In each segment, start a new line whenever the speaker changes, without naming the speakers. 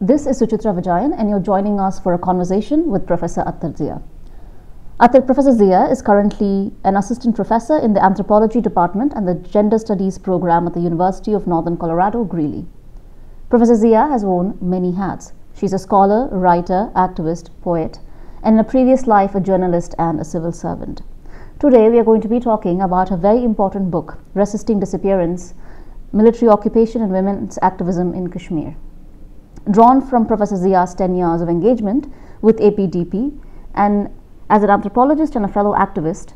This is Suchitra Vijayan, and you're joining us for a conversation with Professor Ather Zia. Professor Zia is currently an assistant professor in the Anthropology department and the Gender Studies program at the University of Northern Colorado, Greeley. Professor Zia has worn many hats. She's a scholar, writer, activist, poet, and in a previous life a journalist and a civil servant. Today we are going to be talking about a very important book, Resisting Disappearance, Military Occupation and Women's Activism in Kashmir. Drawn from Professor Zia's 10 years of engagement with APDP, and as an anthropologist and a fellow activist,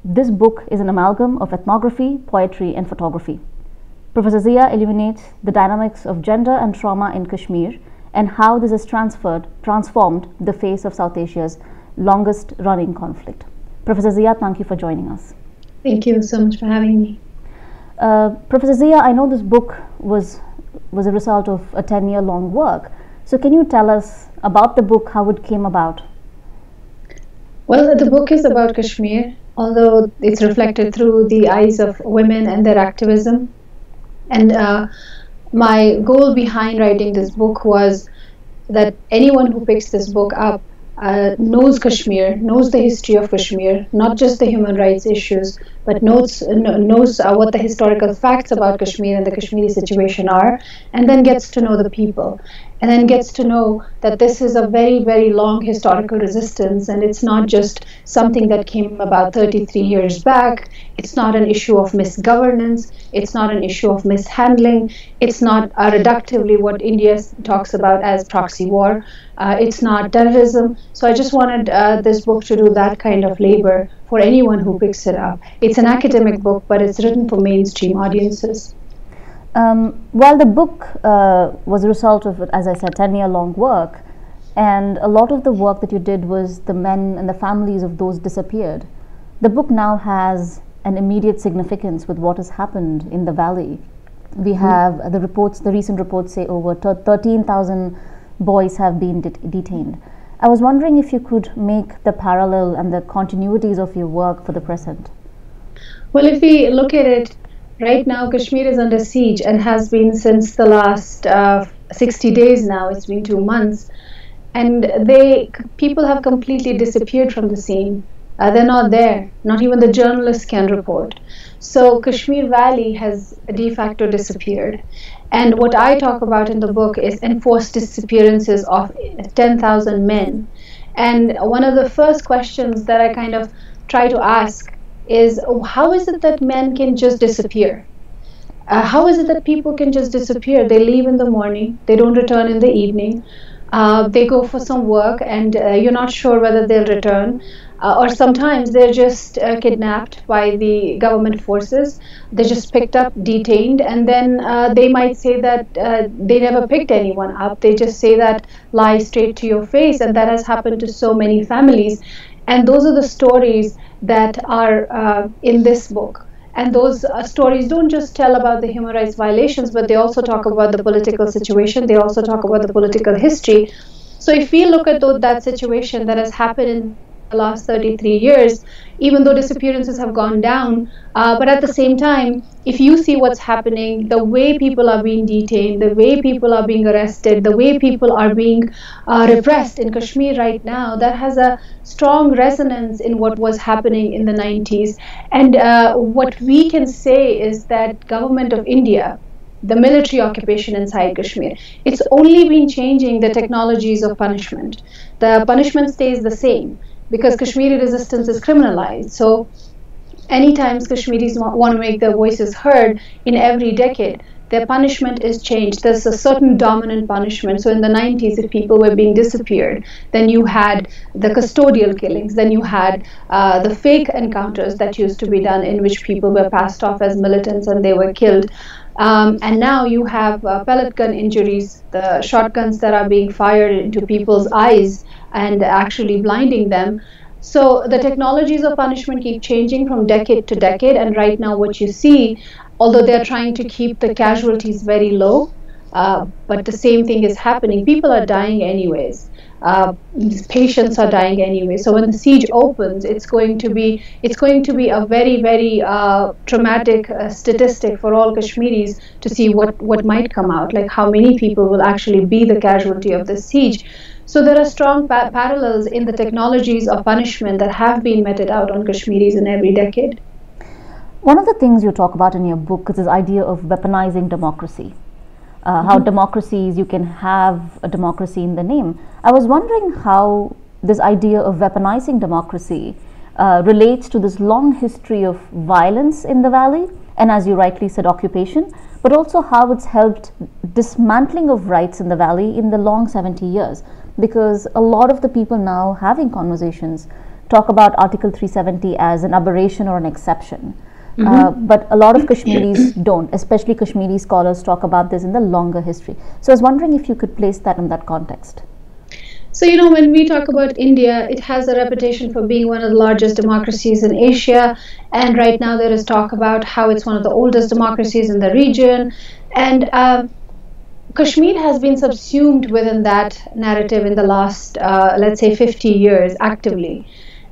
this book is an amalgam of ethnography, poetry, and photography. Professor Zia illuminates the dynamics of gender and trauma in Kashmir and how this has transformed the face of South Asia's longest running conflict. Professor Zia, thank you for joining us.
Thank you so much for having me.
Professor Zia, I know this book was a result of a 10-year-long work. So can you tell us about the book, how it came about?
Well, the book is about Kashmir, although it's reflected through the eyes of women and their activism. And my goal behind writing this book was that anyone who picks this book up knows Kashmir, knows the history of Kashmir, not just the human rights issues, but knows what the historical facts about Kashmir and the Kashmiri situation are, and then gets to know the people, and then gets to know that this is a very, very long historical resistance, and it's not just something that came about 33 years back. It's not an issue of misgovernance. It's not an issue of mishandling. It's not reductively what India talks about as proxy war. It's not terrorism. So I just wanted this book to do that kind of labor for anyone who picks it up. It's an academic book, but it's written for mainstream audiences.
While the book was a result of, as I said, 10-year-long work, and a lot of the work that you did was the men and the families of those disappeared, the book now has an immediate significance with what has happened in the valley. We have the recent reports say over 13,000 boys have been detained. I was wondering if you could make the parallel and the continuities of your work for the present.
Well, if we look at it, right now Kashmir is under siege and has been since the last 60 days now. It's been 2 months. And people have completely disappeared from the scene. They're not there. Not even the journalists can report. So Kashmir Valley has de facto disappeared. And what I talk about in the book is enforced disappearances of 10,000 men. And one of the first questions that I kind of try to ask is, how is it that men can just disappear? How is it that people can just disappear? They leave in the morning, they don't return in the evening. They go for some work and you're not sure whether they'll return. Or sometimes they're just kidnapped by the government forces. They're just picked up, detained, and then they might say that they never picked anyone up. They just say that lie straight to your face, and that has happened to so many families. And those are the stories that are in this book. And those stories don't just tell about the human rights violations, but they also talk about the political situation. They also talk about the political history. So if we look at that situation that has happened in the last 33 years, even though disappearances have gone down, but at the same time, if you see what's happening, the way people are being detained, the way people are being arrested, the way people are being repressed in Kashmir right now, that has a strong resonance in what was happening in the 90s. And what we can say is that government of India, the military occupation inside Kashmir, it's only been changing the technologies of punishment. The punishment stays the same, because Kashmiri resistance is criminalized. So anytime Kashmiris want to make their voices heard in every decade, their punishment is changed. There's a certain dominant punishment. So in the 90s, if people were being disappeared, then you had the custodial killings, then you had the fake encounters that used to be done in which people were passed off as militants and they were killed. And now you have pellet gun injuries, the shotguns that are being fired into people's eyes and actually blinding them. So the technologies of punishment keep changing from decade to decade, and right now what you see, although they're trying to keep the casualties very low, but the same thing is happening. People are dying anyways. Patients are dying anyway. So when the siege opens, it's going to be a very, very traumatic statistic for all Kashmiris to see what might come out, like how many people will actually be the casualty of the siege. So there are strong parallels in the technologies of punishment that have been meted out on Kashmiris in every decade.
One of the things you talk about in your book is this idea of weaponizing democracy. How democracies, you can have a democracy in the name. I was wondering how this idea of weaponizing democracy relates to this long history of violence in the valley, and as you rightly said, occupation, but also how it's helped dismantling of rights in the valley in the long 70 years. Because a lot of the people now having conversations talk about Article 370 as an aberration or an exception. But a lot of Kashmiris don't, especially Kashmiri scholars talk about this in the longer history. So I was wondering if you could place that in that context.
So, when we talk about India, it has a reputation for being one of the largest democracies in Asia. And right now there is talk about how it's one of the oldest democracies in the region. And Kashmir has been subsumed within that narrative in the last, let's say, 50 years actively.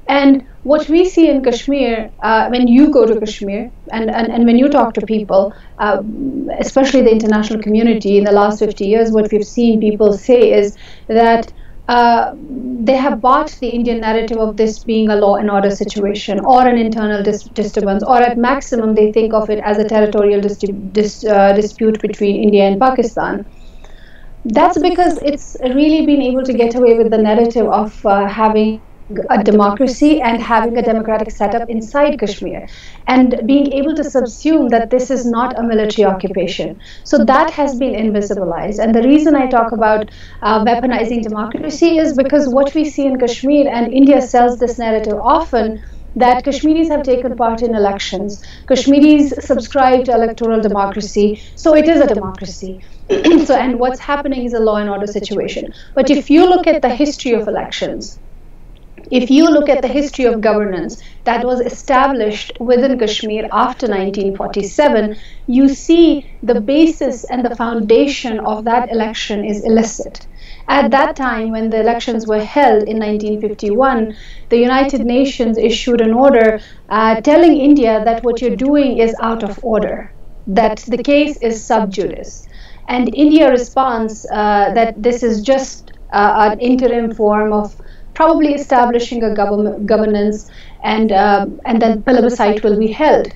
And what we see in Kashmir, when you go to Kashmir and when you talk to people, especially the international community in the last 50 years, what we've seen people say is that they have bought the Indian narrative of this being a law and order situation or an internal disturbance, or at maximum they think of it as a territorial dispute between India and Pakistan. That's because it's really been able to get away with the narrative of having a democracy and having a democratic setup inside Kashmir, and being able to subsume that this is not a military occupation. So that has been invisibilized. And the reason I talk about weaponizing democracy is because what we see in Kashmir, and India sells this narrative often, that Kashmiris have taken part in elections. Kashmiris subscribe to electoral democracy, so it is a democracy. And what's happening is a law and order situation. But if you look at the history of elections, if you look at the history of governance that was established within Kashmir after 1947, you see the basis and the foundation of that election is illicit. At that time, when the elections were held in 1951, the United Nations issued an order telling India that what you're doing is out of order, that the case is sub judice. And India responds that this is just an interim form of probably establishing a governance, and then plebiscite will be held.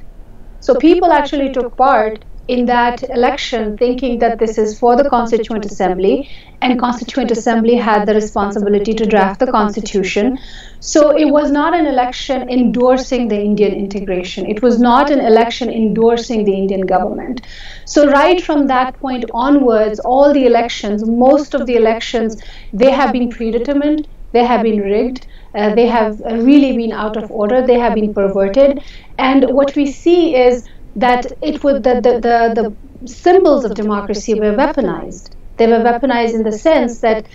So people actually took part in that election thinking that this is for the Constituent Assembly, and Constituent Assembly had the responsibility to draft the Constitution. So it was not an election endorsing the Indian integration. It was not an election endorsing the Indian government. So right from that point onwards, all the elections, most of the elections, they have been predetermined. They have been rigged, they have really been out of order, they have been perverted. And what we see is that the symbols of democracy were weaponized. They were weaponized in the sense that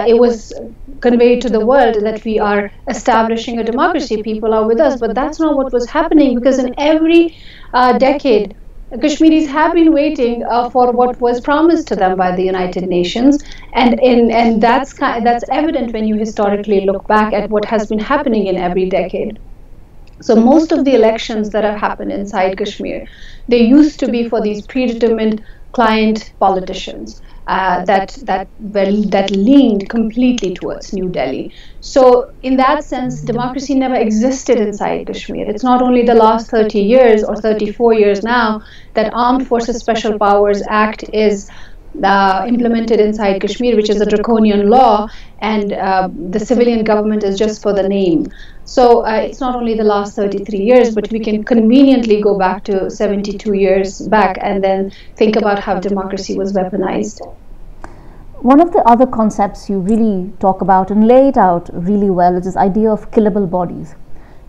it was conveyed to the world that we are establishing a democracy, people are with us. But that's not what was happening, because in every decade, Kashmiris have been waiting for what was promised to them by the United Nations, and that's evident when you historically look back at what has been happening in every decade. So most of the elections that have happened inside Kashmir, they used to be for these predetermined client politicians that leaned completely towards New Delhi. So in that sense, democracy never existed inside Kashmir. It's not only the last 30 years or 34 years now that Armed Forces Special Powers Act is implemented inside Kashmir, which is a draconian law, and the civilian government is just for the name. So it's not only the last 33 years, but we can conveniently go back to 72 years back and then think about how democracy was weaponized.
One of the other concepts you really talk about and lay it out really well is this idea of killable bodies.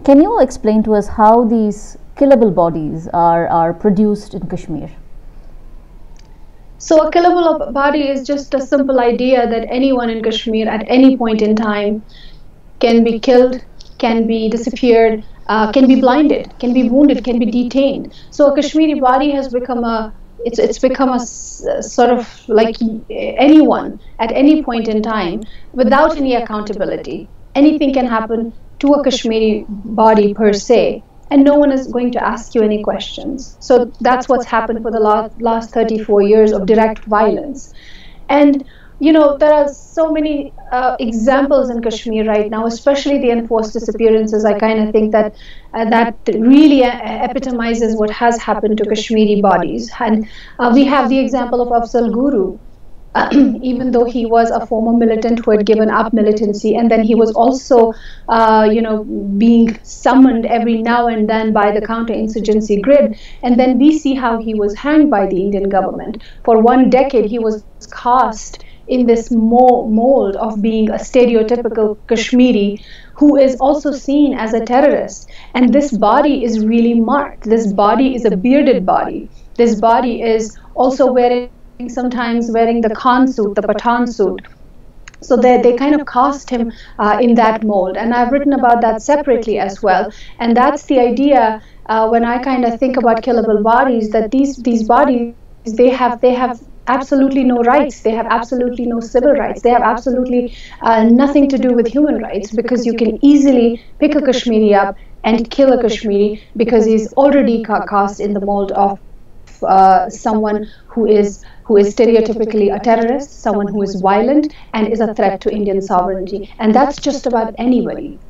Can you explain to us how these killable bodies are produced in Kashmir?
So a killable body is just a simple idea that anyone in Kashmir at any point in time can be killed, can be disappeared, can be blinded, can be wounded, can be detained. So a Kashmiri body has become a it's become a sort of like anyone at any point in time, without any accountability, anything can happen to a Kashmiri body per se, and no one is going to ask you any questions. So that's what's happened for the last 34 years of direct violence. And there are so many examples in Kashmir right now, especially the enforced disappearances. I kind of think that that really epitomizes what has happened to Kashmiri bodies. And we have the example of Afzal Guru. Even though he was a former militant who had given up militancy, and then he was also, being summoned every now and then by the counterinsurgency grid, and then we see how he was hanged by the Indian government. For 1 decade, he was cast in this mold of being a stereotypical Kashmiri who is also seen as a terrorist. And this body is really marked. This body is a bearded body. This body is also sometimes wearing the Khan suit, the Pathan suit. So they kind of cast him in that mold. And I've written about that separately as well. And that's the idea when I kind of think about killable bodies, that these bodies, they have absolutely no rights. They have absolutely no civil rights. They have absolutely nothing to do with human rights, because you can easily pick a Kashmiri up and kill a Kashmiri because he's already cast in the mold of someone who is stereotypically a terrorist, someone who is violent and is a threat to Indian sovereignty. And that's just about anybody.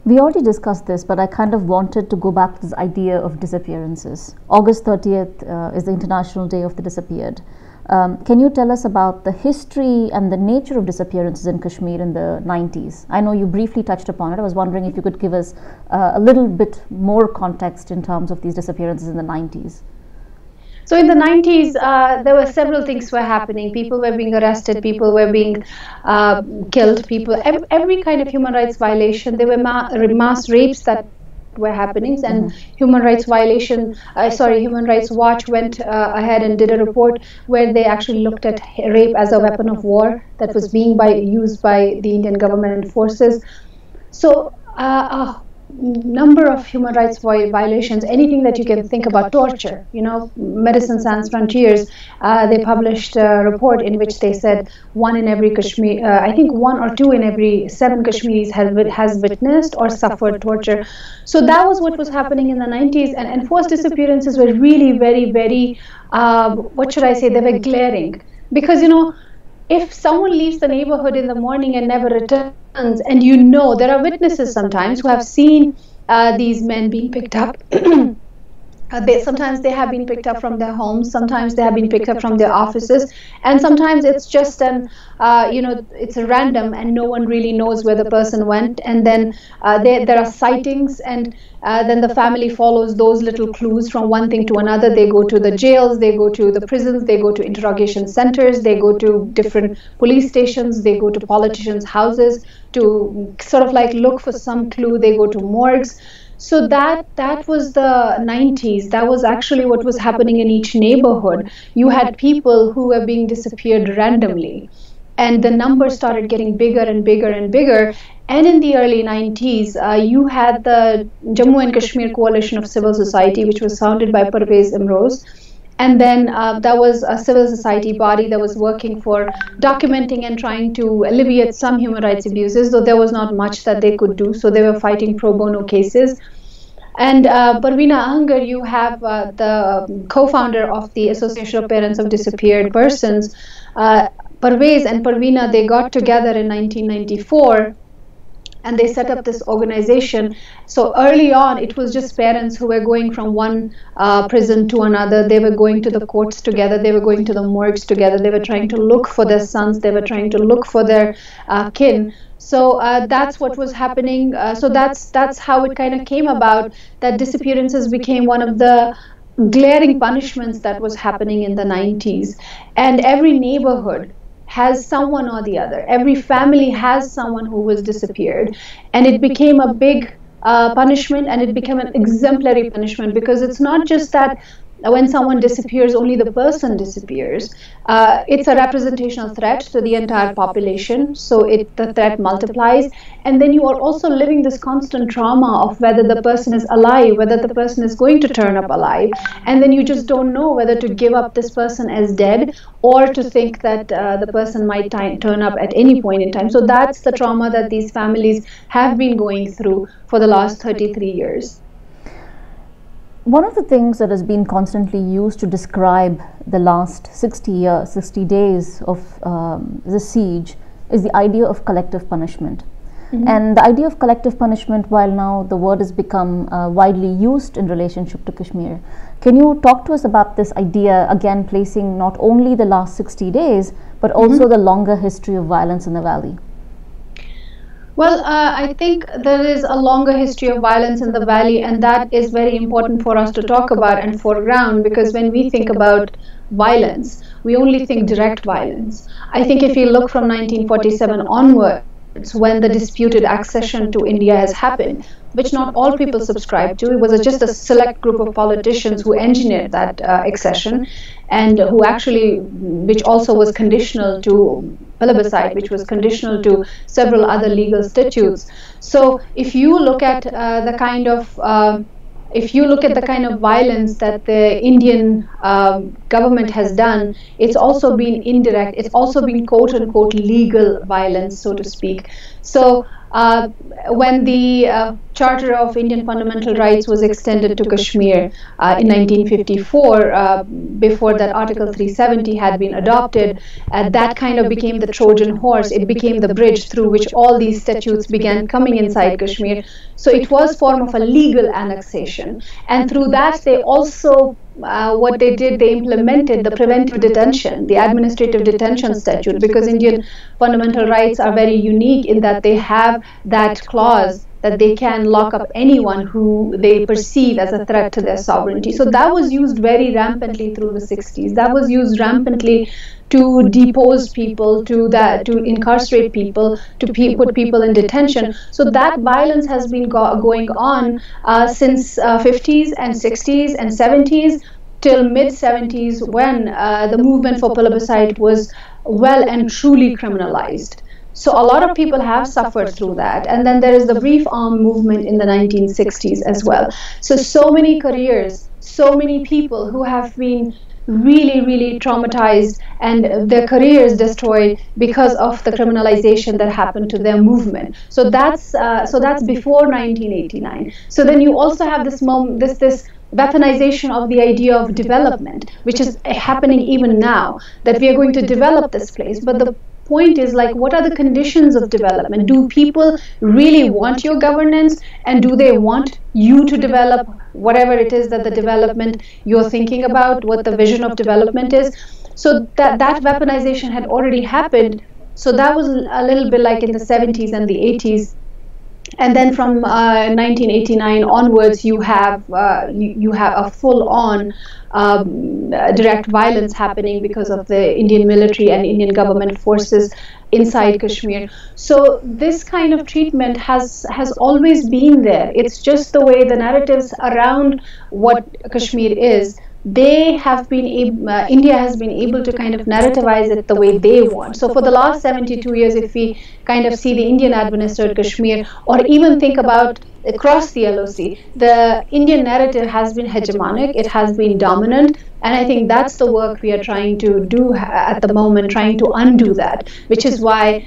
We already discussed this, but I kind of wanted to go back to this idea of disappearances. August 30th is the International Day of the Disappeared. Can you tell us about the history and the nature of disappearances in Kashmir in the 90s? I know you briefly touched upon it. I was wondering if you could give us a little bit more context in terms of these disappearances in the 90s.
So in the 90s, there were several things were happening. People were being arrested, people were being killed, every kind of human rights violation. There were mass rapes that were happening, and Human Rights Watch went ahead and did a report where they actually looked at rape as a weapon of war that was being used by the Indian government forces. So number of human rights violations, anything that you can think about, torture. Medicine Sans Frontiers, they published a report in which they said 1 in every Kashmir, I think 1 or 2 in every 7 Kashmiris has witnessed or suffered torture. So that was what was happening in the 90s, and enforced disappearances were really very, very, what should I say, they were glaring. Because, if someone leaves the neighborhood in the morning and never returns, and there are witnesses sometimes who have seen these men being picked up. Sometimes they have been picked up from their homes, sometimes they have been picked up from their offices, and sometimes it's just it's a random and no one really knows where the person went. And then there are sightings, and then the family follows those little clues from one thing to another. They go to the jails, they go to the prisons, they go to interrogation centers, they go to different police stations, they go to politicians' houses to sort of like look for some clue. They go to morgues. So that was the 90s. That was actually what was happening in each neighborhood. You had people who were being disappeared randomly, and the numbers started getting bigger and bigger and bigger. And in the early 90s, you had the Jammu and Kashmir Coalition of Civil Society, which was founded by Parvez Imroz. And then that was a civil society body that was working for documenting and trying to alleviate some human rights abuses, though there was not much that they could do. So they were fighting pro bono cases. And Parveena Ahangar, you have the co-founder of the Association of Parents of Disappeared Persons. Parvez and Parveena, they got together in 1994. And they set up this organization. So early on, it was just parents who were going from one prison to another. They were going to the courts together. They were going to the morgues together. They were trying to look for their sons. They were trying to look for their kin. So that's what was happening. So that's how it kind of came about, that disappearances became one of the glaring punishments that was happening in the 90s. And every neighborhood has someone or the other. Every family has someone who was disappeared. And it became a big punishment, and it became an exemplary punishment, because it's not just that when someone disappears, only the person disappears. It's a representational threat to the entire population, so the threat multiplies. And then you are also living this constant trauma of whether the person is alive, whether the person is going to turn up alive, and then you just don't know whether to give up this person as dead or to think that the person might turn up at any point in time. So that's the trauma that these families have been going through for the last 33 years.
One of the things that has been constantly used to describe the last 60 days of the siege is the idea of collective punishment. Mm-hmm. And the idea of collective punishment, while now the word has become widely used in relationship to Kashmir, can you talk to us about this idea, again placing not only the last 60 days, but also the longer history of violence in the valley?
Well, I think there is a longer history of violence in the valley, and that is very important for us to talk about and foreground, because when we think about violence, we only think direct violence. I think if you look from 1947 onwards, when the disputed accession to India has happened, which not all people subscribe to, it was just a select group of politicians who engineered that accession, and who actually, which also was conditional to plebiscite, which was conditional to several other legal statutes. So if you look at the kind of violence that the Indian government has done, it's also been indirect, it's also been quote-unquote legal violence, so to speak. So when the Charter of Indian Fundamental Rights was extended to Kashmir in 1954, before that Article 370 had been adopted, that kind of became the Trojan horse. It became the bridge through which all these statutes began coming inside Kashmir. So it was form of a legal annexation. And through that, they also what they did, they implemented the preventive detention, the administrative detention statute, because Indian fundamental rights are very unique in that they have that clause that they can lock up anyone who they perceive as a threat to their sovereignty. So that was used very rampantly through the 60s. That was used rampantly to depose people, to incarcerate people, to put people in detention. So that violence has been going on since 50s and 60s and 70s till mid-70s, when the movement for plebiscite was well and truly criminalized. So a lot of people have suffered through that. And then there is the brief arm movement in the 1960s as well. So many careers, so many people who have been really traumatized and their careers destroyed because of the criminalization that happened to their movement. So that's before 1989. So then you also have this weaponization of the idea of development, which is happening even now, that we are going to develop this place. But the point is, like, what are the conditions of development? Do people really want your governance, and do they want you to develop whatever it is that the development you're thinking about, what the vision of development is? So that weaponization had already happened. So that was a little bit like in the 70s and the 80s. And then from 1989 onwards, you have a full-on direct violence happening because of the Indian military and Indian government forces inside Kashmir. So this kind of treatment has always been there. It's just the way the narratives around what Kashmir is, they have been India has been able to kind of narrativize it the way they want. So for the last 72 years, if we kind of see the Indian administered Kashmir, or even think about across the LOC, the Indian narrative has been hegemonic, it has been dominant, and I think that's the work we are trying to do at the moment, trying to undo that, which is why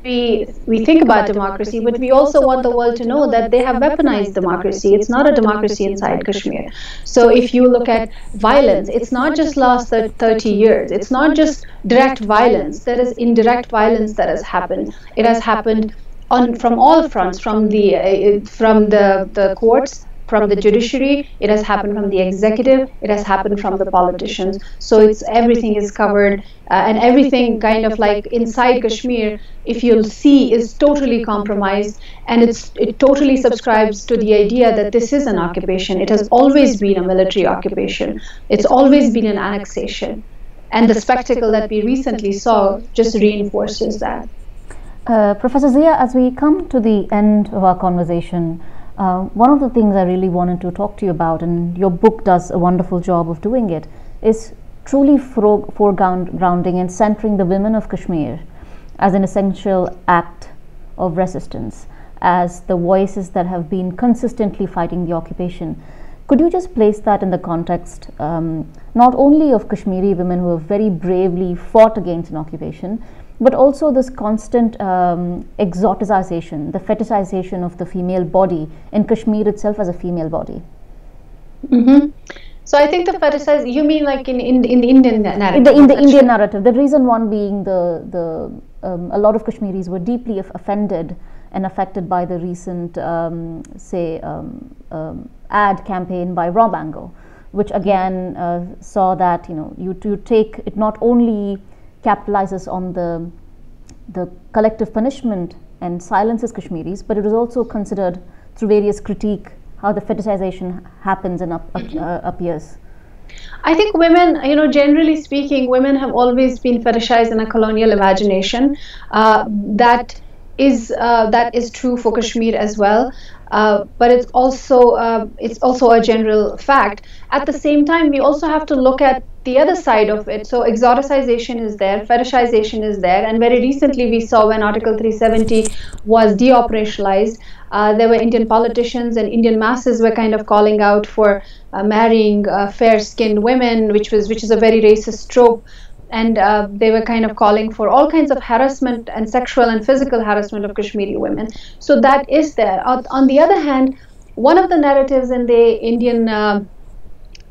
we think about democracy, but we also want the world to know that they have weaponized democracy. It's not a democracy inside Kashmir. So if you look at violence, it's not just last 30 years. It's not just direct violence. There is indirect violence that has happened. It has happened from all fronts, from the courts, from the judiciary, it has happened from the executive, it has happened from the politicians. So everything is covered, and everything kind of like inside Kashmir, if you'll see, is totally compromised, and it totally subscribes to the idea that this is an occupation. It has always been a military occupation. It's always been an annexation. And the spectacle that we recently saw just reinforces that.
Professor Zia, as we come to the end of our conversation, One of the things I really wanted to talk to you about, and your book does a wonderful job of doing it, is truly foregrounding and centering the women of Kashmir as an essential act of resistance, as the voices that have been consistently fighting the occupation. Could you just place that in the context not only of Kashmiri women who have very bravely fought against an occupation, but also this constant exoticization, the fetishization of the female body in Kashmir itself as a female body?
Mm-hmm. So I think the fetishize, you mean like in the Indian narrative?
In the Indian narrative. The reason one being a lot of Kashmiris were deeply offended and affected by the recent, ad campaign by Raw Mango, which again saw that you take it not only capitalizes on the collective punishment and silences Kashmiris, but it is also considered through various critique how the fetishization happens and appears.
I think women, generally speaking, women have always been fetishized in a colonial imagination. That is true for Kashmir as well. But it's also a general fact. At the same time, we also have to look at the other side of it. So exoticization is there, fetishization is there, and very recently we saw when Article 370 was deoperationalized, there were Indian politicians and Indian masses were kind of calling out for marrying fair-skinned women, which is a very racist trope. And they were kind of calling for all kinds of harassment and sexual and physical harassment of Kashmiri women. So that is there. On the other hand, one of the narratives in the Indian,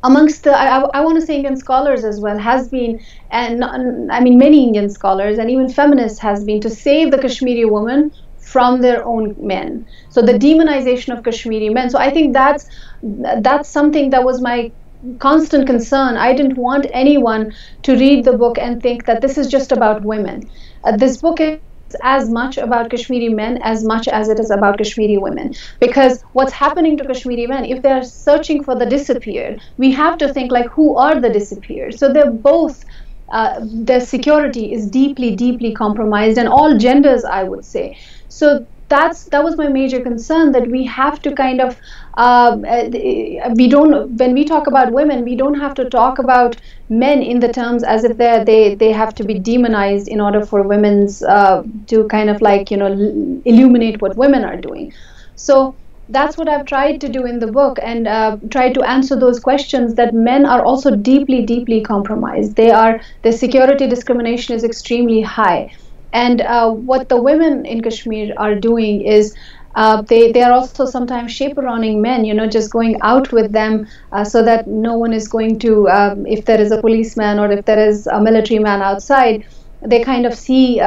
amongst the, I want to say Indian scholars as well, has been, and I mean many Indian scholars and even feminists has been to save the Kashmiri woman from their own men. So the demonization of Kashmiri men. So I think that's something that was my constant concern. I didn't want anyone to read the book and think that this is just about women. This book is as much about Kashmiri men as much as it is about Kashmiri women. Because what's happening to Kashmiri men, if they're searching for the disappeared, we have to think like, who are the disappeared? So they're both, their security is deeply, deeply compromised, and all genders, I would say. So that was my major concern, that we have to kind of when we talk about women, we don't have to talk about men in the terms as if they have to be demonized in order for women's to kind of like illuminate what women are doing. So that's what I've tried to do in the book, and tried to answer those questions, that men are also deeply, deeply compromised. Their security discrimination is extremely high. And what the women in Kashmir are doing is they are also sometimes chaperoning men, just going out with them so that no one is going to, if there is a policeman or if there is a military man outside, they kind of see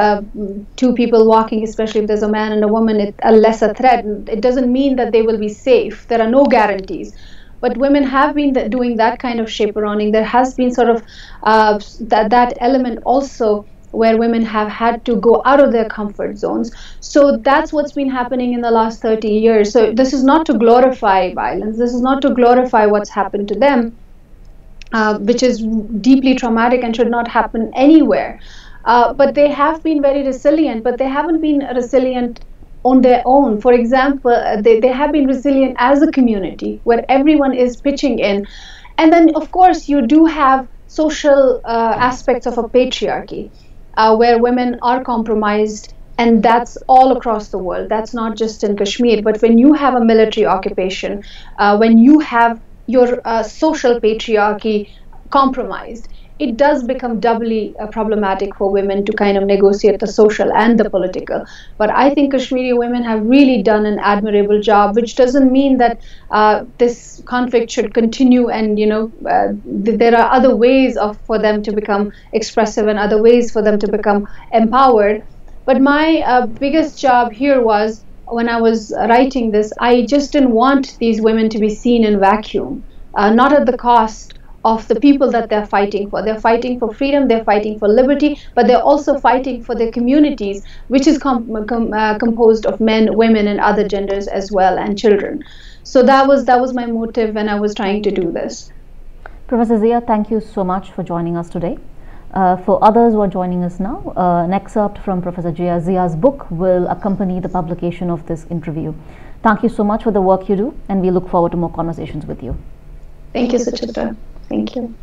two people walking, especially if there's a man and a woman, a lesser threat. It doesn't mean that they will be safe. There are no guarantees. But women have been doing that kind of chaperoning. There has been sort of that element also, where women have had to go out of their comfort zones. So that's what's been happening in the last 30 years. So this is not to glorify violence. This is not to glorify what's happened to them, which is deeply traumatic and should not happen anywhere. But they have been very resilient, but they haven't been resilient on their own. For example, they have been resilient as a community where everyone is pitching in. And then, of course, you do have social aspects of a patriarchy. Where women are compromised, and that's all across the world. That's not just in Kashmir. But when you have a military occupation, when you have your social patriarchy compromised, it does become doubly problematic for women to kind of negotiate the social and the political. But I think Kashmiri women have really done an admirable job, which doesn't mean that this conflict should continue, and there are other ways for them to become expressive and other ways for them to become empowered. But my biggest job here was, when I was writing this, I just didn't want these women to be seen in vacuum, not at the cost of the people that they're fighting for. They're fighting for freedom, they're fighting for liberty, but they're also fighting for their communities, which is composed of men, women, and other genders as well, and children. So that was my motive when I was trying to do this.
Professor Zia, thank you so much for joining us today. For others who are joining us now, an excerpt from Professor Zia's book will accompany the publication of this interview. Thank you so much for the work you do, and we look forward to more conversations with you.
Thank you, Suchitra. Thank you.